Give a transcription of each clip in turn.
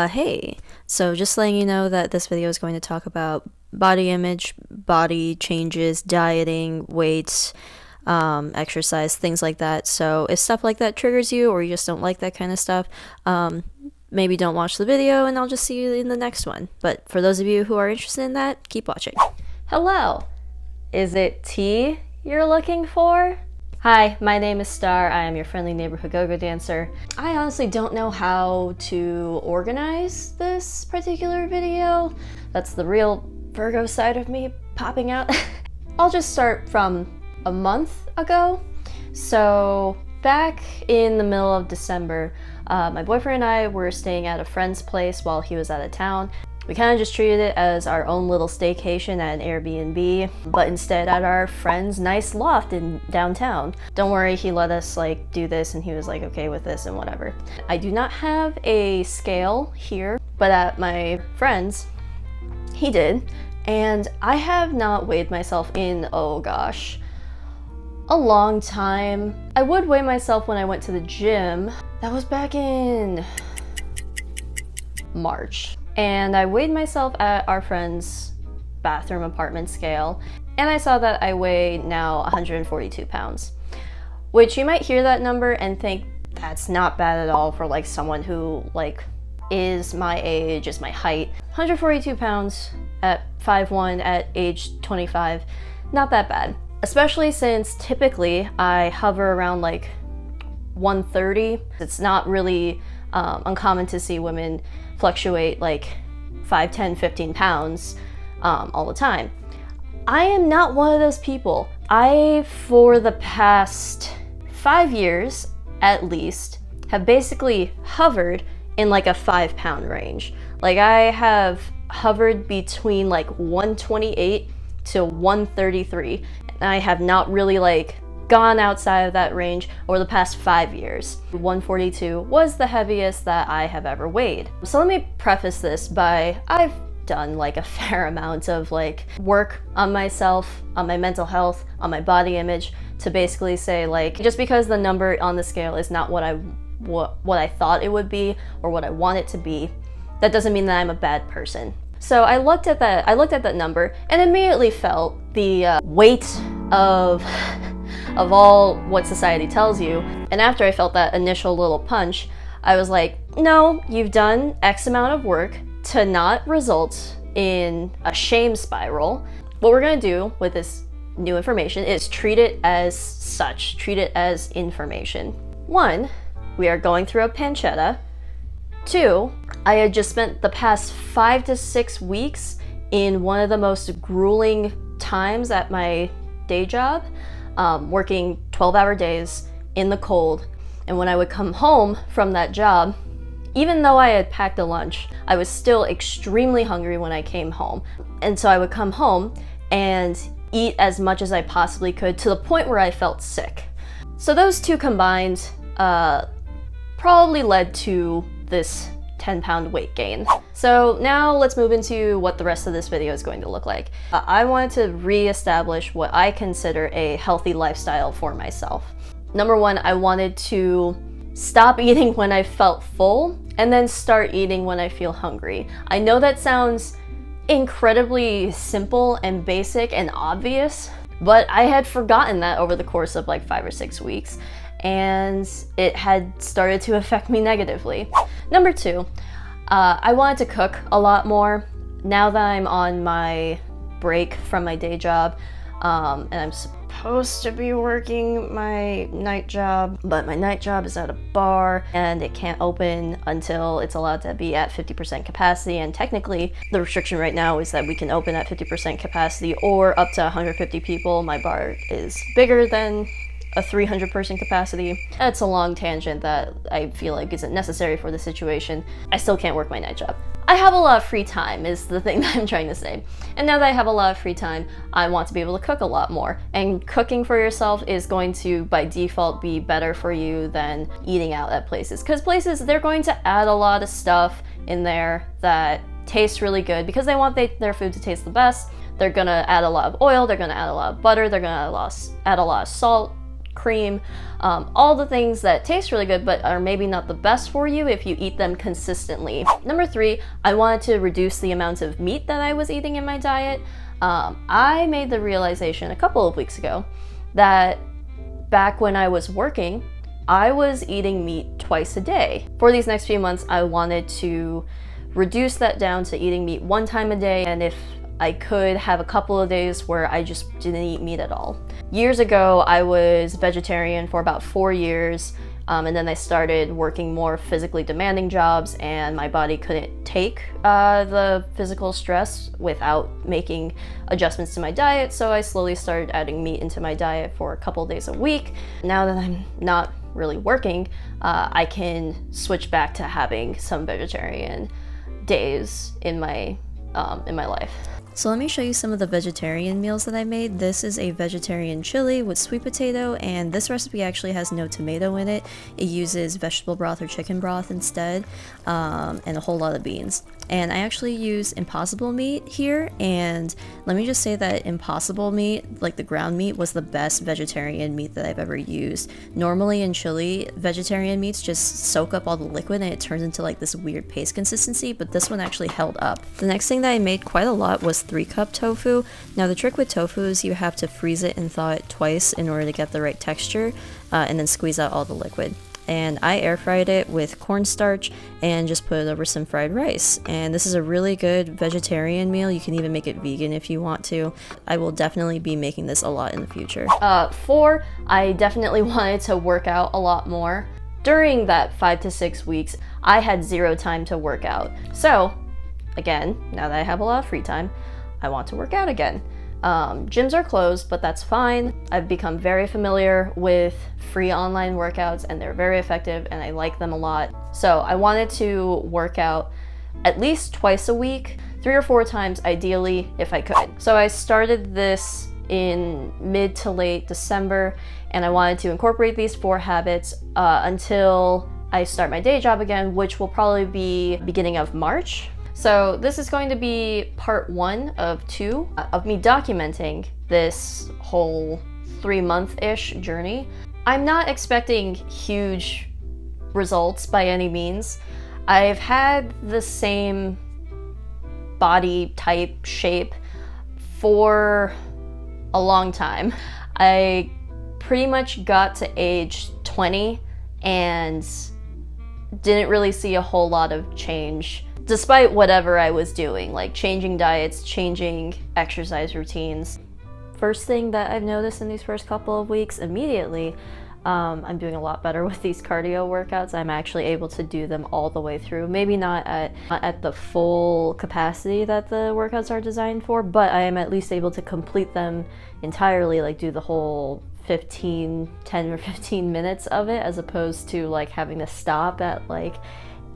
Hey, so just letting you know that this video is going to talk about body image, body changes, dieting, weight, exercise, things like that. So if stuff like that triggers you or you just don't like that kind of stuff, maybe don't watch the video and I'll just see you in the next one. But for those of you who are interested in that, keep watching. Hello! Is it tea you're looking for? Hi, my name is Star. I am your friendly neighborhood go-go dancer. I honestly don't know how to organize this particular video. That's the real Virgo side of me popping out. I'll just start from a month ago. So back in the middle of December, my boyfriend and I were staying at a friend's place while he was out of town. We kind of just treated it as our own little staycation at an Airbnb, but instead at our friend's nice loft in downtown. Don't worry, he let us do this and he was okay with this and whatever. I do not have a scale here, but at my friend's, he did. And I have not weighed myself in, oh gosh, a long time. I would weigh myself when I went to the gym. That was back in March. And I weighed myself at our friend's bathroom apartment scale, and I saw that I weigh now 142 pounds. Which you might hear that number and think that's not bad at all for someone who is my age, is my height. 142 pounds at 5'1" at age 25, not that bad. Especially since typically I hover around 130. It's not really uncommon to see women fluctuate 5, 10, 15 pounds all the time. I am not one of those people. For the past 5 years at least, have basically hovered in a 5-pound range. I have hovered between 128 to 133, and I have not really gone outside of that range over the past 5 years. 142 was the heaviest that I have ever weighed. So let me preface this by I've done a fair amount of work on myself, on my mental health, on my body image, to basically say just because the number on the scale is not what I thought it would be or what I want it to be, that doesn't mean that I'm a bad person. So I looked at that number and immediately felt the weight of all what society tells you. And after I felt that initial little punch, I was like, no, you've done X amount of work to not result in a shame spiral. What we're gonna do with this new information is treat it as such, treat it as information. 1, we are going through a pancetta. 2, I had just spent the past 5 to 6 weeks in one of the most grueling times at my day job, working 12-hour days in the cold. And when I would come home from that job, even though I had packed a lunch, I was still extremely hungry when I came home. And so I would come home and eat as much as I possibly could, to the point where I felt sick. So those two combined probably led to this 10-pound weight gain. So now let's move into what the rest of this video is going to look like. I wanted to re-establish what I consider a healthy lifestyle for myself. Number 1, I wanted to stop eating when I felt full and then start eating when I feel hungry. I know that sounds incredibly simple and basic and obvious, but I had forgotten that over the course of 5 or 6 weeks, and it had started to affect me negatively. Number 2, I wanted to cook a lot more. Now that I'm on my break from my day job, and I'm supposed to be working my night job, but my night job is at a bar and it can't open until it's allowed to be at 50% capacity, and technically the restriction right now is that we can open at 50% capacity or up to 150 people. My bar is bigger than a 300-person capacity. That's a long tangent that I feel isn't necessary for the situation. I still can't work my night job. I have a lot of free time is the thing that I'm trying to say. And now that I have a lot of free time, I want to be able to cook a lot more. And cooking for yourself is going to, by default, be better for you than eating out at places. Because places, they're going to add a lot of stuff in there that tastes really good because they want their food to taste the best. They're gonna add a lot of oil, they're gonna add a lot of butter, they're gonna add a lot of salt, cream, all the things that taste really good but are maybe not the best for you if you eat them consistently. Number 3, I wanted to reduce the amount of meat that I was eating in my diet. I made the realization a couple of weeks ago that back when I was working, I was eating meat twice a day. For these next few months, I wanted to reduce that down to eating meat 1 time a day, and if I could have a couple of days where I just didn't eat meat at all. Years ago, I was vegetarian for about 4 years, and then I started working more physically demanding jobs, and my body couldn't take the physical stress without making adjustments to my diet, so I slowly started adding meat into my diet for a couple days a week. Now that I'm not really working, I can switch back to having some vegetarian days in my life. So let me show you some of the vegetarian meals that I made. This is a vegetarian chili with sweet potato, and this recipe actually has no tomato in it. It uses vegetable broth or chicken broth instead, and a whole lot of beans. And I actually use Impossible meat here, and let me just say that Impossible meat, like the ground meat, was the best vegetarian meat that I've ever used. Normally in chili, vegetarian meats just soak up all the liquid and it turns into like this weird paste consistency, but this one actually held up. The next thing that I made quite a lot was 3-cup tofu. Now the trick with tofu is you have to freeze it and thaw it twice in order to get the right texture, and then squeeze out all the liquid. And I air fried it with cornstarch and just put it over some fried rice. And this is a really good vegetarian meal. You can even make it vegan if you want to. I will definitely be making this a lot in the future. 4, I definitely wanted to work out a lot more. During that 5 to 6 weeks, I had 0 time to work out. So again, now that I have a lot of free time, I want to work out again. Gyms are closed, but that's fine. I've become very familiar with free online workouts and they're very effective and I like them a lot. So I wanted to work out at least twice a week, 3 or 4 times ideally if I could. So I started this in mid to late December and I wanted to incorporate these 4 habits until I start my day job again, which will probably be beginning of March. So this is going to be part 1 of 2 of me documenting this whole 3-month-ish journey. I'm not expecting huge results by any means. I've had the same body type, shape for a long time. I pretty much got to age 20 and didn't really see a whole lot of change despite whatever I was doing, like changing diets, changing exercise routines. First thing that I've noticed in these first couple of weeks, immediately, I'm doing a lot better with these cardio workouts. I'm actually able to do them all the way through. Maybe not at the full capacity that the workouts are designed for, but I am at least able to complete them entirely, like do the whole 10 or 15 minutes of it, as opposed to like having to stop at like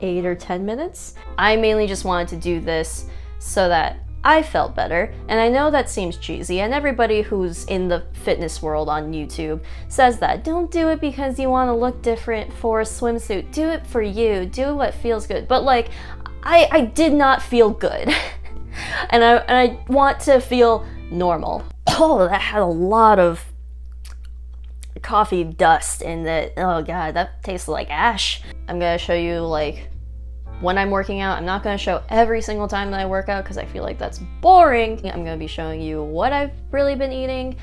8 or 10 minutes. I mainly just wanted to do this so that I felt better, and I know that seems cheesy, and everybody who's in the fitness world on YouTube says that. Don't do it because you want to look different for a swimsuit. Do it for you. Do what feels good. But like, I did not feel good. and I want to feel normal. Oh, that had a lot of coffee dust in it. Oh god, that tastes like ash. I'm gonna show you like when I'm working out. I'm not gonna show every single time that I work out because I feel like that's boring. I'm gonna be showing you what I've really been eating,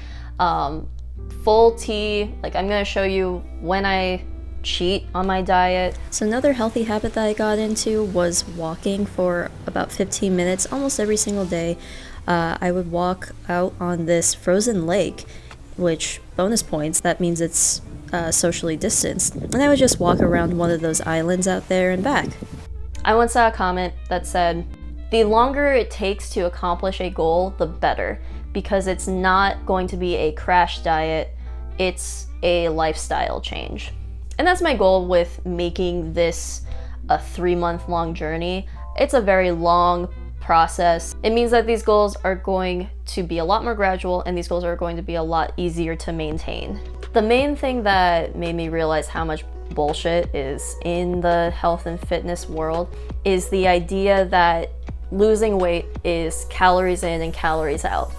full tea. Like I'm gonna show you when I cheat on my diet. So another healthy habit that I got into was walking for about 15 minutes almost every single day. I would walk out on this frozen lake, which, bonus points, that means it's socially distanced. And I would just walk around one of those islands out there and back. I once saw a comment that said, the longer it takes to accomplish a goal, the better, because it's not going to be a crash diet, it's a lifestyle change. And that's my goal with making this a 3-month-long journey. It's a very long process. It means that these goals are going to be a lot more gradual and these goals are going to be a lot easier to maintain. The main thing that made me realize how much bullshit is in the health and fitness world is the idea that losing weight is calories in and calories out.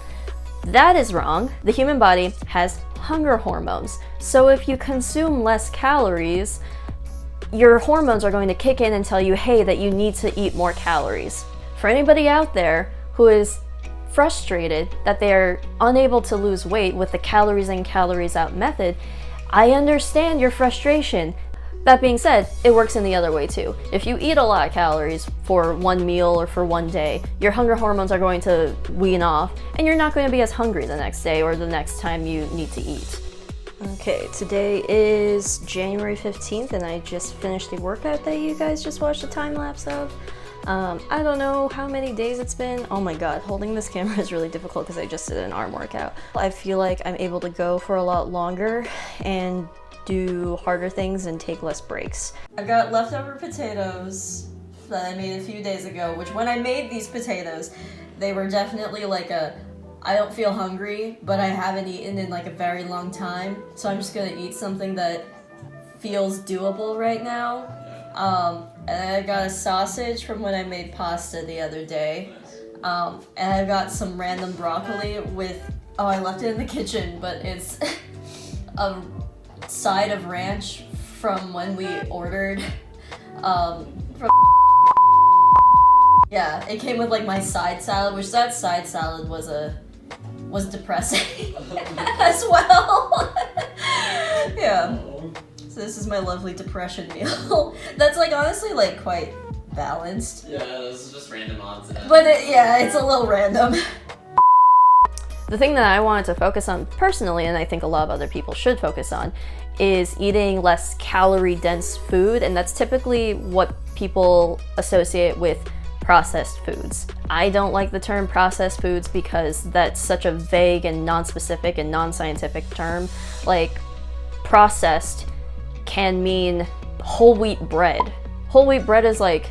That is wrong. The human body has hunger hormones. So if you consume less calories, your hormones are going to kick in and tell you, hey, that you need to eat more calories. For anybody out there who is frustrated that they are unable to lose weight with the calories in, calories out method, I understand your frustration. That being said, it works in the other way too. If you eat a lot of calories for one meal or for one day, your hunger hormones are going to wean off and you're not going to be as hungry the next day or the next time you need to eat. Okay, today is January 15th and I just finished the workout that you guys just watched a time lapse of. I don't know how many days it's been. Oh my god, holding this camera is really difficult because I just did an arm workout. I feel like I'm able to go for a lot longer and do harder things and take less breaks. I've got leftover potatoes that I made a few days ago, which when I made these potatoes, they were definitely like I don't feel hungry, but I haven't eaten in like a very long time. So I'm just gonna eat something that feels doable right now. And I got a sausage from when I made pasta the other day. And I got some random broccoli with, I left it in the kitchen, but it's a side of ranch from when we ordered from yeah, it came with like my side salad, which that side salad was depressing as well. Yeah, so this is my lovely depression meal. That's like honestly like quite balanced. Yeah, this is just random odds. But it's a little random. The thing that I wanted to focus on personally, and I think a lot of other people should focus on, is eating less calorie-dense food, and that's typically what people associate with processed foods. I don't like the term processed foods because that's such a vague and non-specific and non-scientific term. Like, processed can mean whole wheat bread. Whole wheat bread is like,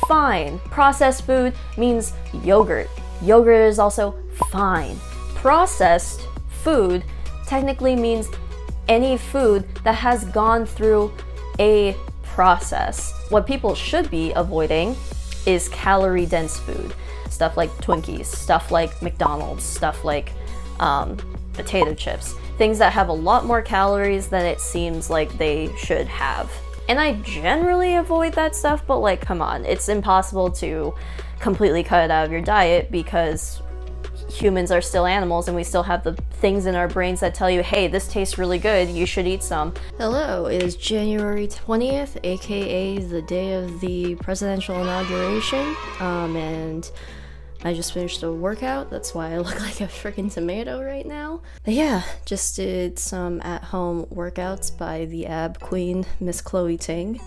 fine. Processed food means yogurt. Yogurt is also fine. Processed food technically means any food that has gone through a process. What people should be avoiding is calorie-dense food. Stuff like Twinkies, stuff like McDonald's, stuff like potato chips. Things that have a lot more calories than it seems like they should have. And I generally avoid that stuff, but like, come on, it's impossible to completely cut it out of your diet because humans are still animals and we still have the things in our brains that tell you, hey, this tastes really good, you should eat some. Hello, it is January 20th, aka the day of the presidential inauguration, and I just finished a workout. That's why I look like a freaking tomato right now. But yeah, just did some at-home workouts by the ab queen, Miss Chloe Ting,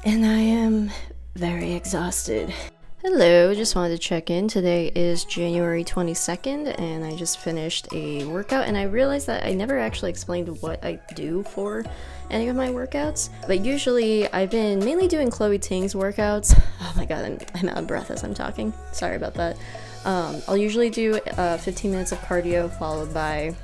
and I am very exhausted. Hello, just wanted to check in. Today is January 22nd and I just finished a workout and I realized that I never actually explained what I do for any of my workouts. But usually I've been mainly doing Chloe Ting's workouts. Oh my god, I'm out of breath as I'm talking. Sorry about that. I'll usually do 15 minutes of cardio followed by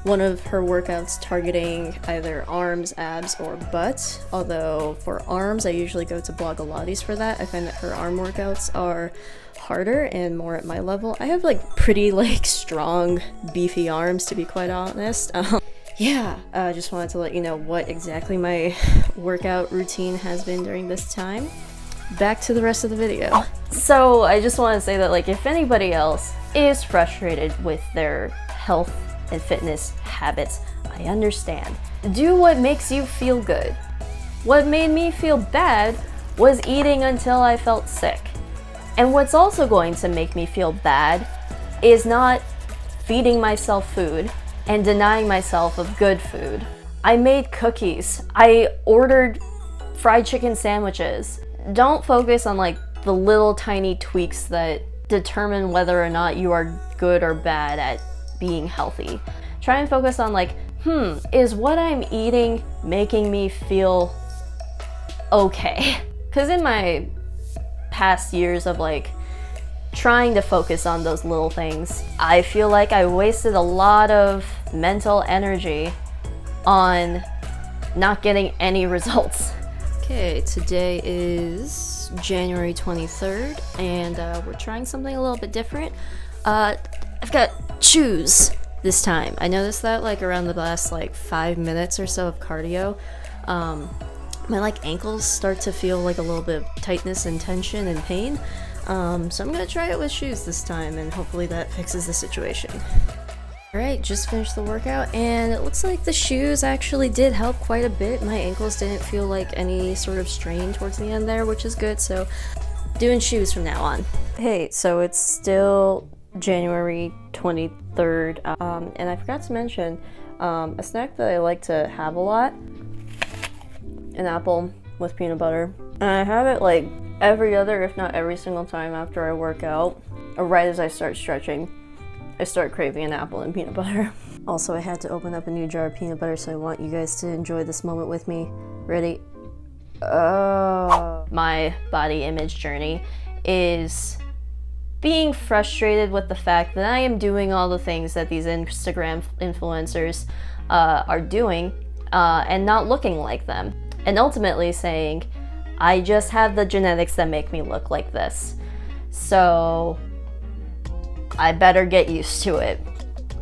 one of her workouts targeting either arms, abs, or butt. Although for arms, I usually go to Blogilates for that. I find that her arm workouts are harder and more at my level. I have like pretty like strong, beefy arms to be quite honest. Yeah, I just wanted to let you know what exactly my workout routine has been during this time. Back to the rest of the video. So I just want to say that like if anybody else is frustrated with their health and fitness habits, I understand. Do what makes you feel good. What made me feel bad was eating until I felt sick. And what's also going to make me feel bad is not feeding myself food and denying myself of good food. I made cookies. I ordered fried chicken sandwiches. Don't focus on like the little tiny tweaks that determine whether or not you are good or bad at being healthy. Try and focus on like, is what I'm eating making me feel okay? Because in my past years of like trying to focus on those little things, I feel like I wasted a lot of mental energy on not getting any results. Okay, today is January 23rd and we're trying something a little bit different. I've got shoes. this time. I noticed that like around the last like 5 minutes or so of cardio, my like ankles start to feel like a little bit of tightness and tension and pain. So I'm gonna try it with shoes this time, and hopefully that fixes the situation. Alright, just finished the workout, and it looks like the shoes actually did help quite a bit. My ankles didn't feel like any sort of strain towards the end there, which is good, so doing shoes from now on. Hey, so it's still January 23rd, and I forgot to mention a snack that I like to have a lot, an apple with peanut butter. And I have it like every other, if not every single time after I work out, or right as I start stretching, I start craving an apple and peanut butter. Also, I had to open up a new jar of peanut butter, so I want you guys to enjoy this moment with me. Ready? Oh. My body image journey is being frustrated with the fact that I am doing all the things that these Instagram influencers are doing and not looking like them. And ultimately saying, I just have the genetics that make me look like this. So I better get used to it.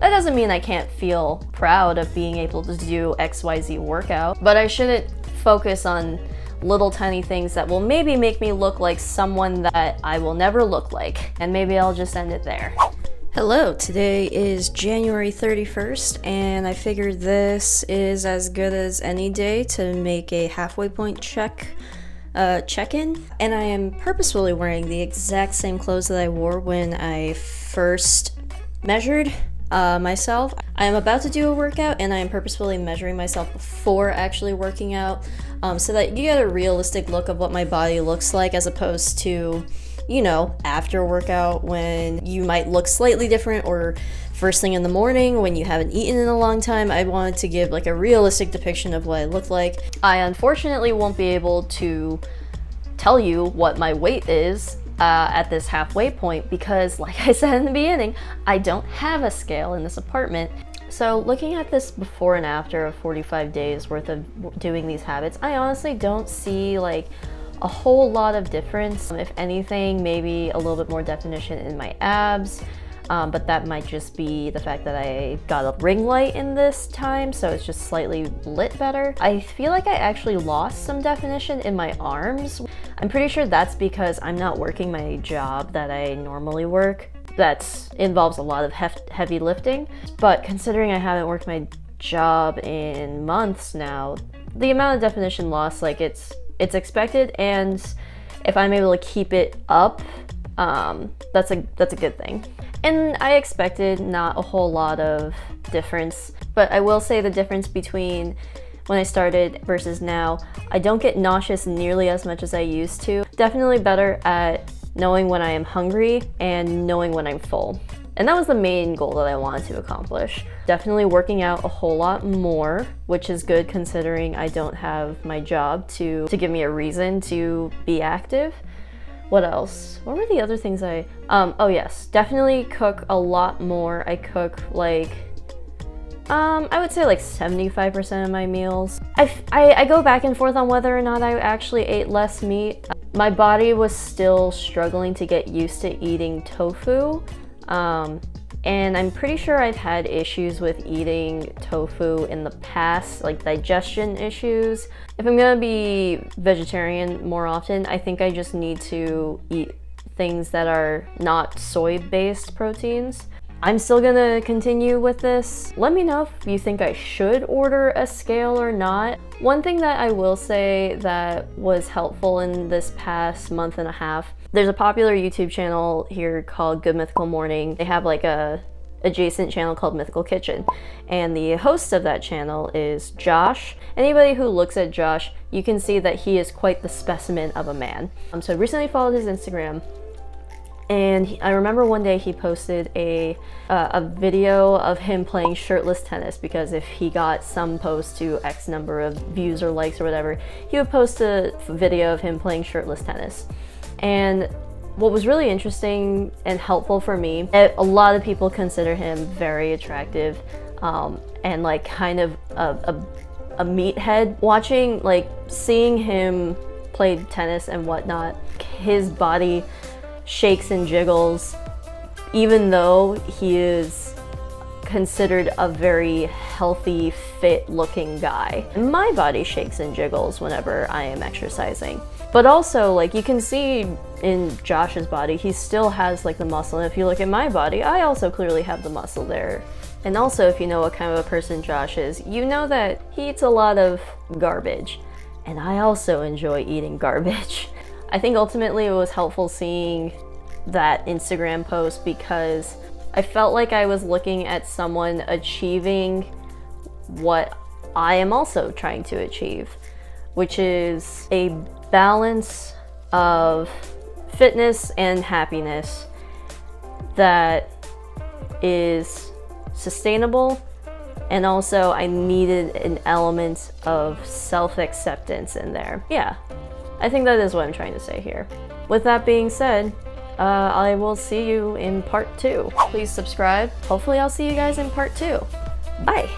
That doesn't mean I can't feel proud of being able to do XYZ workout, but I shouldn't focus on little tiny things that will maybe make me look like someone that I will never look like, and maybe I'll just end it there. Hello, today is January 31st, and I figured this is as good as any day to make a halfway point check-in, and I am purposefully wearing the exact same clothes that I wore when I first measured myself. I am about to do a workout, and I am purposefully measuring myself before actually working out, so that you get a realistic look of what my body looks like, as opposed to, you know, after workout when you might look slightly different, or first thing in the morning when you haven't eaten in a long time. I wanted to give like a realistic depiction of what I look like. I unfortunately won't be able to tell you what my weight is at this halfway point because, like I said in the beginning, I don't have a scale in this apartment. So looking at this before and after of 45 days worth of doing these habits, I honestly don't see like a whole lot of difference. If anything, maybe a little bit more definition in my abs, but that might just be the fact that I got a ring light in this time, so it's just slightly lit better. I feel like I actually lost some definition in my arms. I'm pretty sure that's because I'm not working my job that I normally work. That involves a lot of heavy lifting, but considering I haven't worked my job in months now, the amount of definition lost, like it's expected, and if I'm able to keep it up, that's a good thing. And I expected not a whole lot of difference, but I will say the difference between when I started versus now, I don't get nauseous nearly as much as I used to. Definitely better at knowing when I am hungry and knowing when I'm full. And that was the main goal that I wanted to accomplish. Definitely working out a whole lot more, which is good considering I don't have my job to give me a reason to be active. What else? What were the other things oh yes, definitely cook a lot more. I cook like, I would say like 75% of my meals. I go back and forth on whether or not I actually ate less meat. My body was still struggling to get used to eating tofu. And I'm pretty sure I've had issues with eating tofu in the past, like digestion issues. If I'm gonna be vegetarian more often, I think I just need to eat things that are not soy-based proteins. I'm still gonna continue with this. Let me know if you think I should order a scale or not. One thing that I will say that was helpful in this past month and a half, there's a popular YouTube channel here called Good Mythical Morning. They have like a adjacent channel called Mythical Kitchen, and the host of that channel is Josh. Anybody who looks at Josh, you can see that he is quite the specimen of a man. So I recently followed his Instagram, and I remember one day he posted a video of him playing shirtless tennis, because if he got some post to X number of views or likes or whatever, he would post a video of him playing shirtless tennis. And what was really interesting and helpful for me, a lot of people consider him very attractive and like kind of a meathead. Watching, like seeing him play tennis and whatnot, his body shakes and jiggles even though he is considered a very healthy, fit looking guy. My body shakes and jiggles whenever I am exercising. But also, like, you can see in Josh's body, he still has like the muscle. And if you look at my body, I also clearly have the muscle there. And also, if you know what kind of a person Josh is, you know that he eats a lot of garbage. And I also enjoy eating garbage. I think ultimately it was helpful seeing that Instagram post because I felt like I was looking at someone achieving what I am also trying to achieve, which is a balance of fitness and happiness that is sustainable, and also I needed an element of self-acceptance in there. Yeah, I think that is what I'm trying to say here. With that being said, I will see you in part 2. Please subscribe. Hopefully I'll see you guys in part 2. Bye!